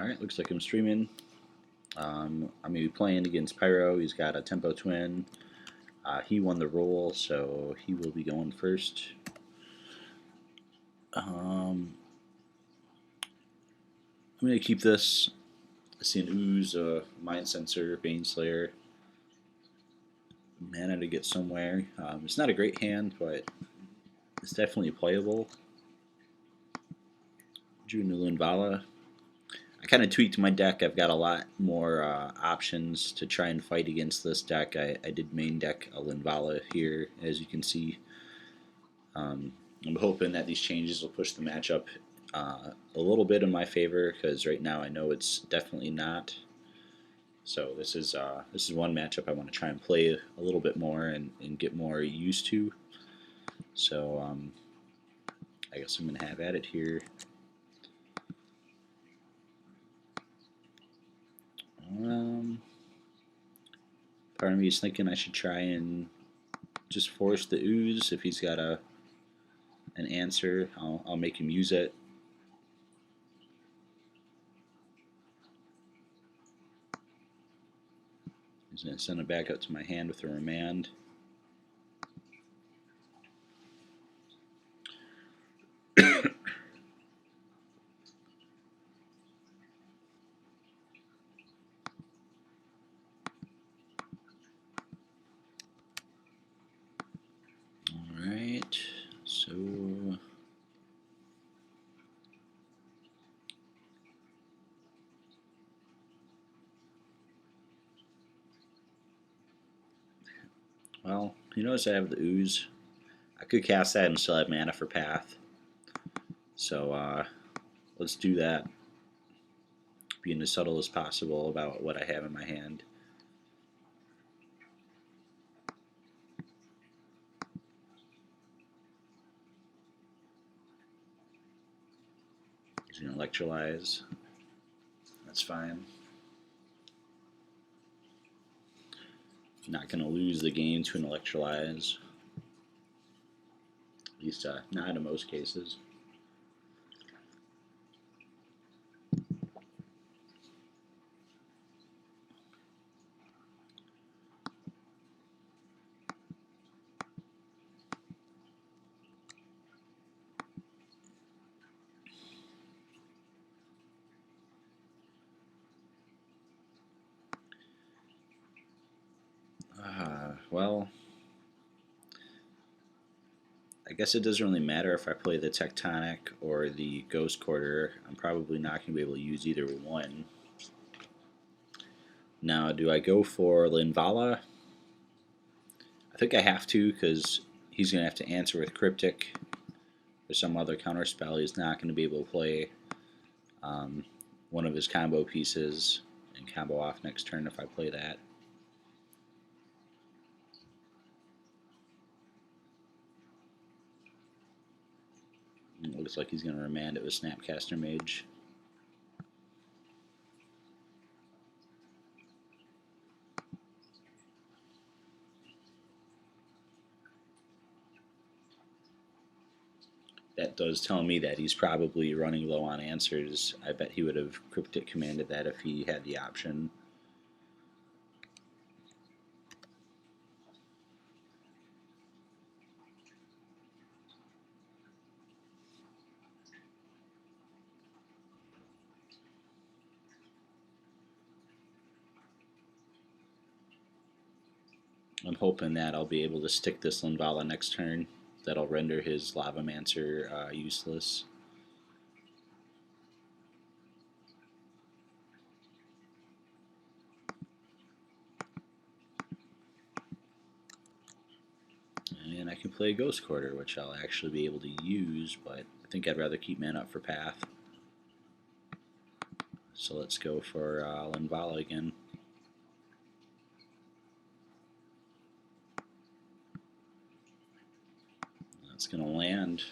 Alright, looks like I'm streaming. I'm going to be playing against Pyro. He's got a Tempo Twin. He won the roll, so he will be going first. I'm going to keep this. I see an Ooze, Mind Sensor, Baneslayer. Mana to get somewhere. It's not a great hand, but it's definitely playable. Drew Nulinvala. I kind of tweaked my deck. I've got a lot more options to try and fight against this deck. I did main deck a Linvala here, as you can see. I'm hoping that these changes will push the matchup a little bit in my favor, because right now I know it's definitely not. So this is one matchup I want to try and play a little bit more and get more used to. So I guess I'm going to have at it here. Part of me is thinking I should try and just force the Ooze. If he's got an answer, I'll make him use it. He's going to send it back out to my hand with a remand. Alright, so well, you notice I have the Ooze. I could cast that and still have mana for Path. So let's do that. Being as subtle as possible about what I have in my hand. He's going to Electrolyze. That's fine. Not going to lose the game to an Electrolyze. At least not in most cases. Well, I guess it doesn't really matter if I play the Tectonic or the Ghost Quarter. I'm probably not going to be able to use either one. Now, do I go for Linvala? I think I have to, because he's going to have to answer with Cryptic or some other counter spell. He's not going to be able to play one of his combo pieces and combo off next turn if I play that. It looks like he's going to remand it with Snapcaster Mage. That does tell me that he's probably running low on answers. I bet he would have Cryptic commanded that if he had the option. I'm hoping that I'll be able to stick this Linvala next turn. That'll render his Lavamancer useless. And I can play Ghost Quarter, which I'll actually be able to use, but I think I'd rather keep mana up for Path. So let's go for Linvala again. That's going to land.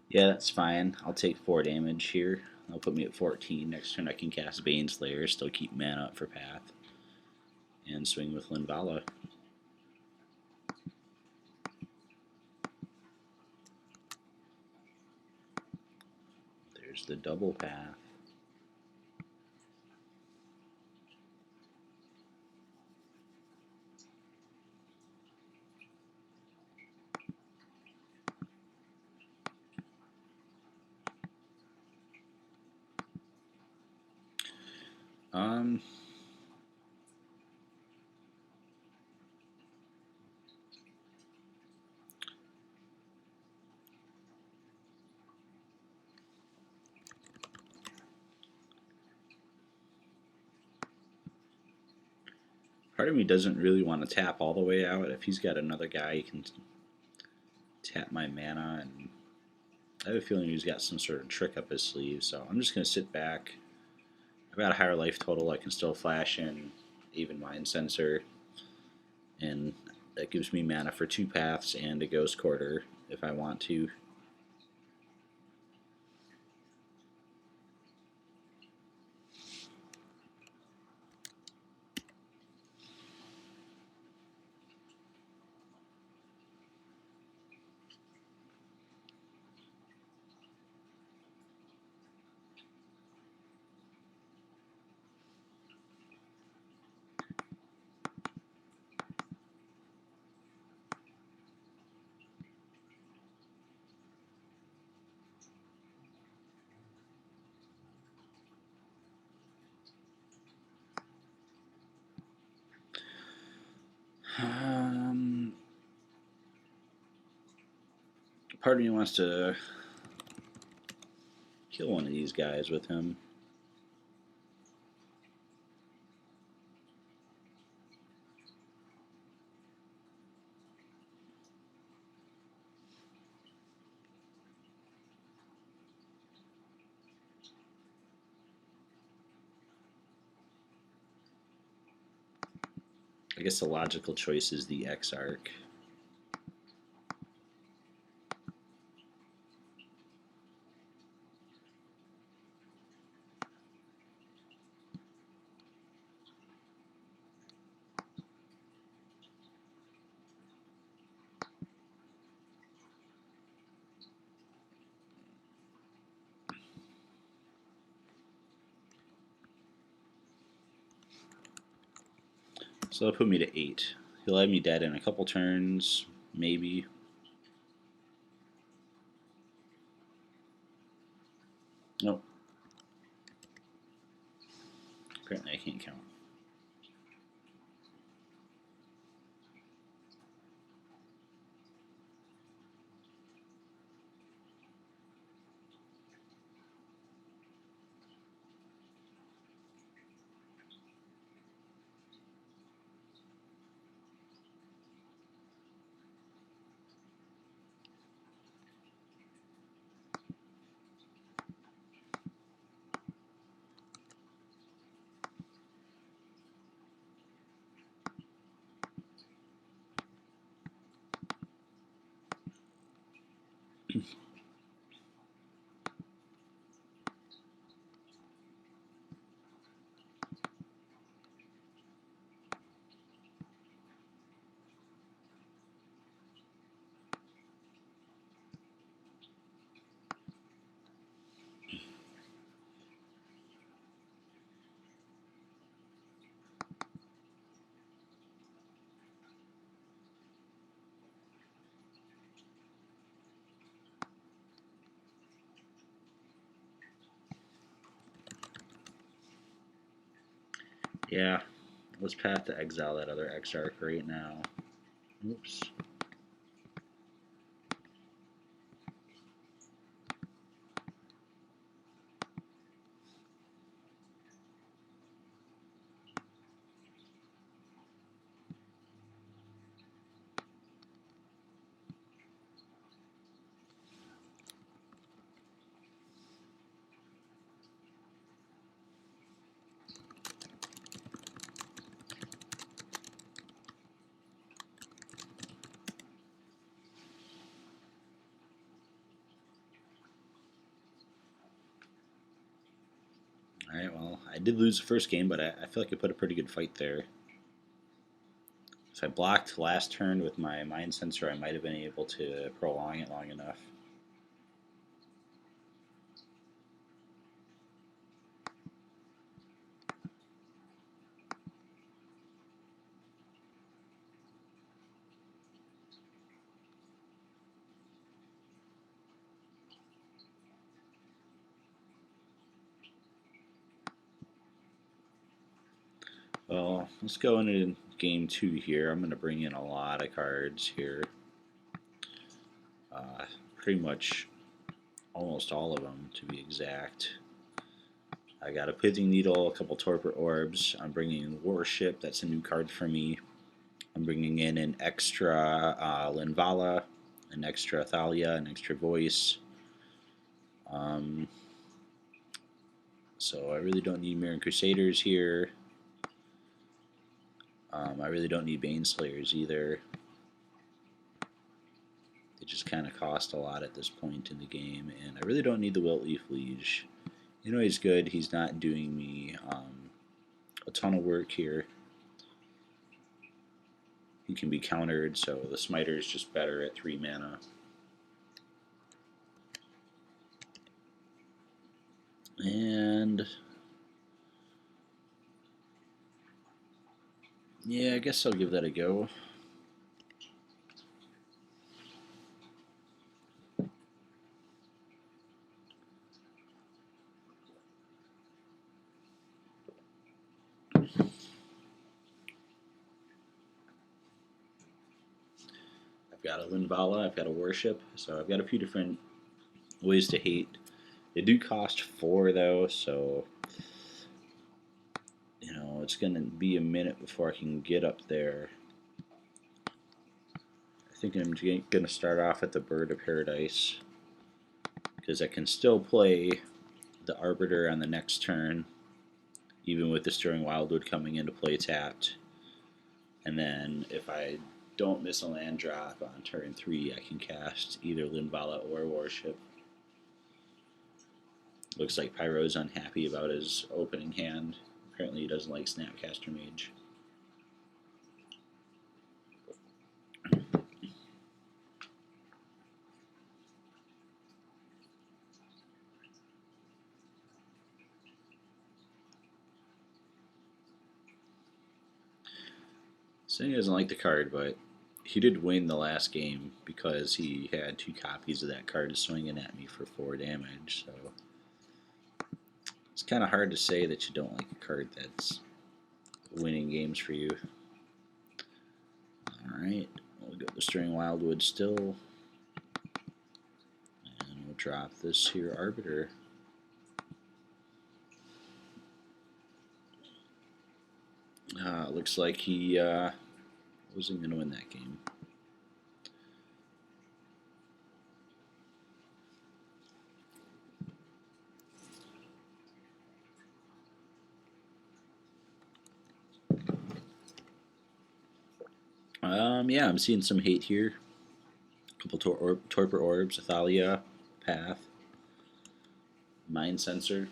Yeah, that's fine. I'll take 4 damage here. That'll put me at 14. Next turn I can cast Baneslayer, still keep mana up for Path, and swing with Linvala. There's the double Path. Um, Part of me doesn't really want to tap all the way out. If he's got another guy, he can tap my mana, and I have a feeling he's got some sort of trick up his sleeve, so I'm just going to sit back. I've got a higher life total. I can still flash in even Mind Sensor, and that gives me mana for 2 paths and a Ghost Quarter if I want to. Part of me wants to kill one of these guys with him. I guess the logical choice is the X-Arc. So that'll put me to 8. He'll have me dead in a couple turns, maybe. Nope. Apparently I can't count. Yeah, let's Path to exile that other X-Arc right now. Oops. Alright, well, I did lose the first game, but I feel like I put a pretty good fight there. If I blocked last turn with my Mind Sensor, I might have been able to prolong it long enough. Well, let's go into game 2 here. I'm going to bring in a lot of cards here. Pretty much almost all of them, to be exact. I got a Pithing Needle, a couple Torpor Orbs. I'm bringing in Warship. That's a new card for me. I'm bringing in an extra Linvala, an extra Thalia, an extra Voice. So I really don't need Mirran Crusaders here. I really don't need Baneslayers either. They just kind of cost a lot at this point in the game, and I really don't need the Wiltleaf Liege. You know he's good. He's not doing me a ton of work here. He can be countered, so the Smiter is just better at 3 mana. And yeah, I guess I'll give that a go. I've got a Linvala, I've got a Warship, so I've got a few different ways to hate. They do cost 4 though, so you know it's gonna be a minute before I can get up there. I think I'm gonna start off at the Bird of Paradise because I can still play the Arbiter on the next turn, even with Destroying Wildwood coming into play tapped. And then if I don't miss a land drop on turn 3, I can cast either Linvala or Warship. Looks like Pyro's unhappy about his opening hand. Apparently he doesn't like Snapcaster Mage. Saying he doesn't like the card, but he did win the last game because he had 2 copies of that card swinging at me for 4 damage. So it's kind of hard to say that you don't like a card that's winning games for you. Alright, we'll go Destroying Wildwood still. And we'll drop this here Arbiter. Looks like he wasn't going to win that game. Yeah, I'm seeing some hate here. A couple Torpor Orbs, Thalia, Path, Mind Sensor.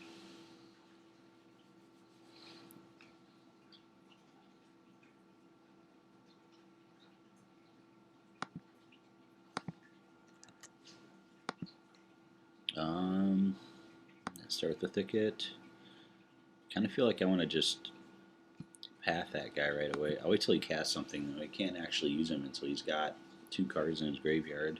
Let's start with the Thicket. Kind of feel like I want to just path that guy right away. I'll wait till he casts something, though. I can't actually use him until he's got 2 cards in his graveyard.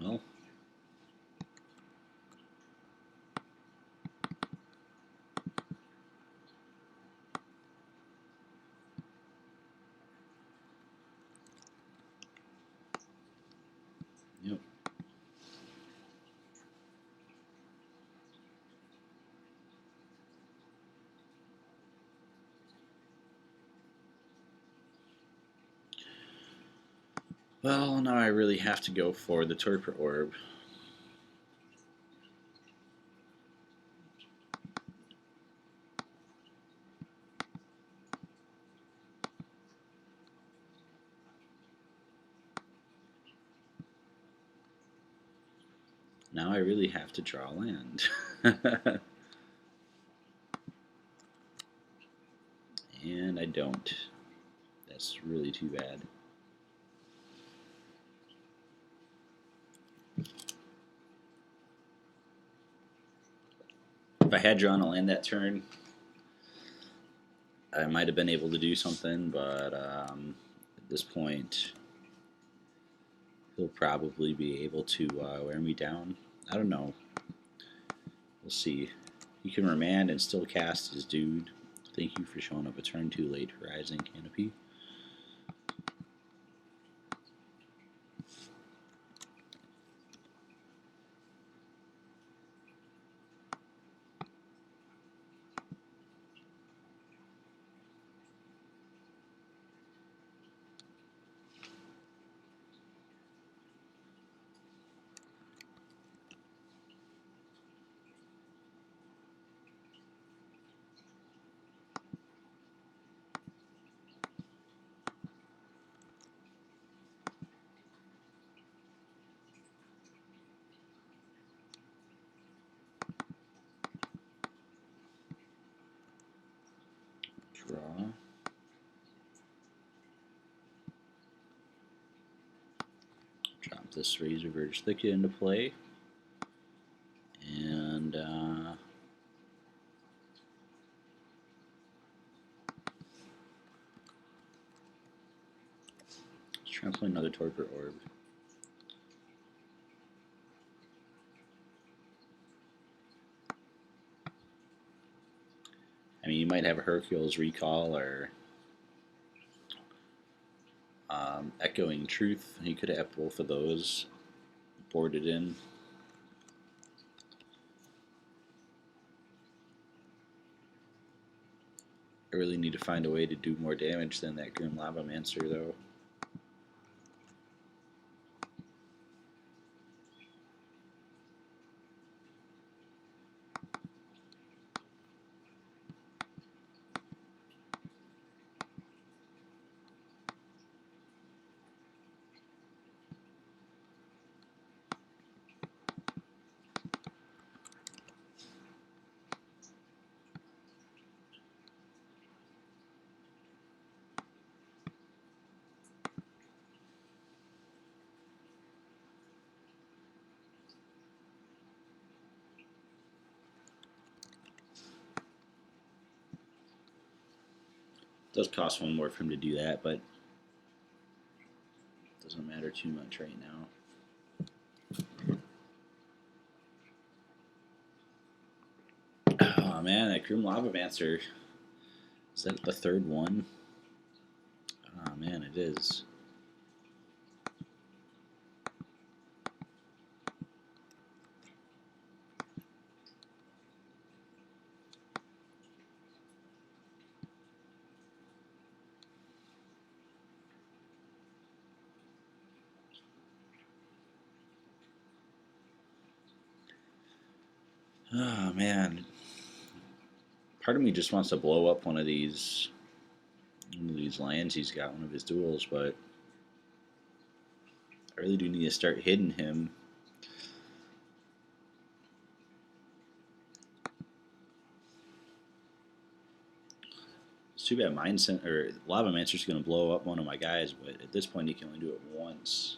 Well, yep. Well, now I really have to go for the Torpor Orb. Now I really have to draw land. And I don't. That's really too bad. If I had drawn a land that turn, I might have been able to do something, but at this point, he'll probably be able to wear me down. I don't know. We'll see. He can remand and still cast his dude. Thank you for showing up a turn too late, Horizon Canopy. Draw. Drop this Razor Verge Thicket into play. And let's try and play another Torpor Orb. I mean, you might have a Hercule's Recall or Echoing Truth. You could have both of those boarded in. I really need to find a way to do more damage than that Grim Lavamancer, though. It does cost one more for him to do that, but it doesn't matter too much right now. Oh man, that Grim Lavamancer. Is that the third one? Oh man, it is. Oh man. Part of me just wants to blow up one of these lands he's got, one of his duels, but I really do need to start hitting him. It's too bad Lavamancer's going to blow up one of my guys, but at this point he can only do it once.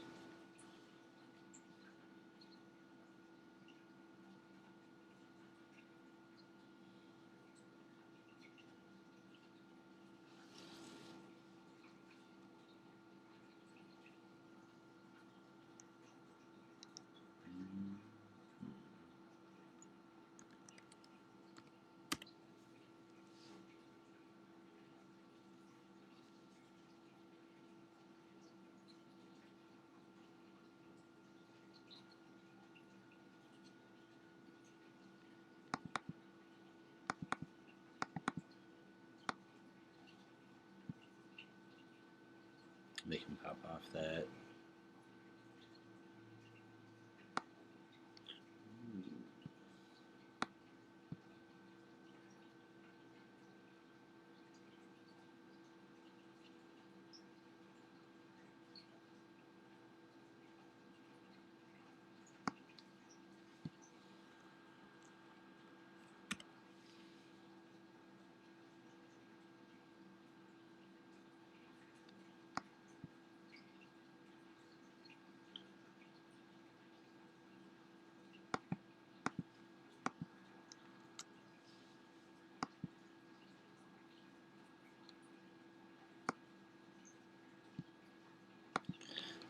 Make him pop off that.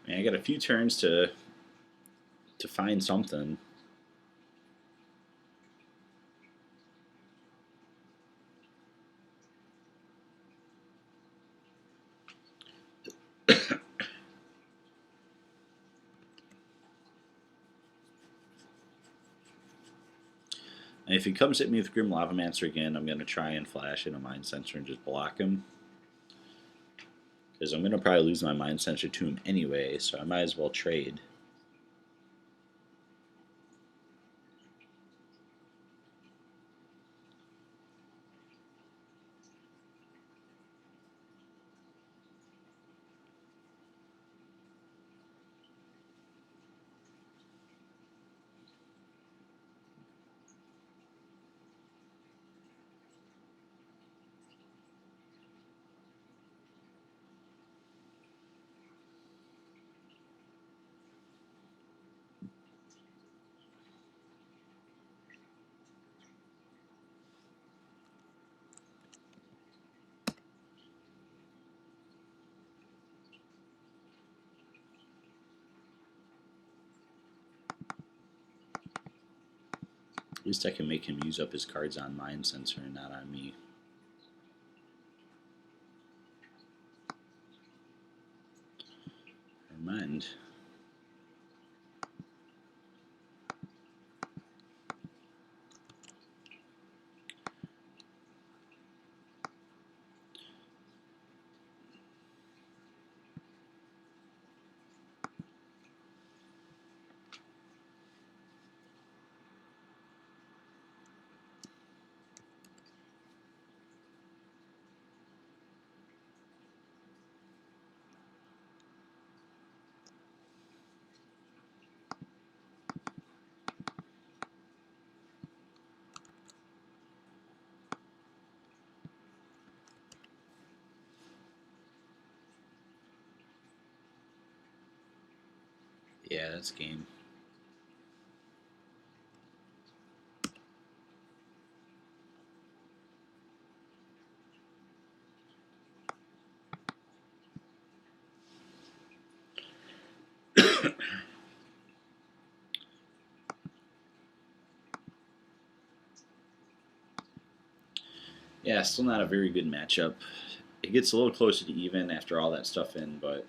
I mean, I got a few turns to find something. And if he comes at me with Grim Lavamancer again, I'm going to try and flash in a Mind Sensor and just block him. Because I'm going to probably lose my Mind Sensor to him anyway, so I might as well trade. At least I can make him use up his cards on Mind Sensor and not on me. Never mind. Yeah, that's game. Yeah, still not a very good matchup. It gets a little closer to even after all that stuff in, but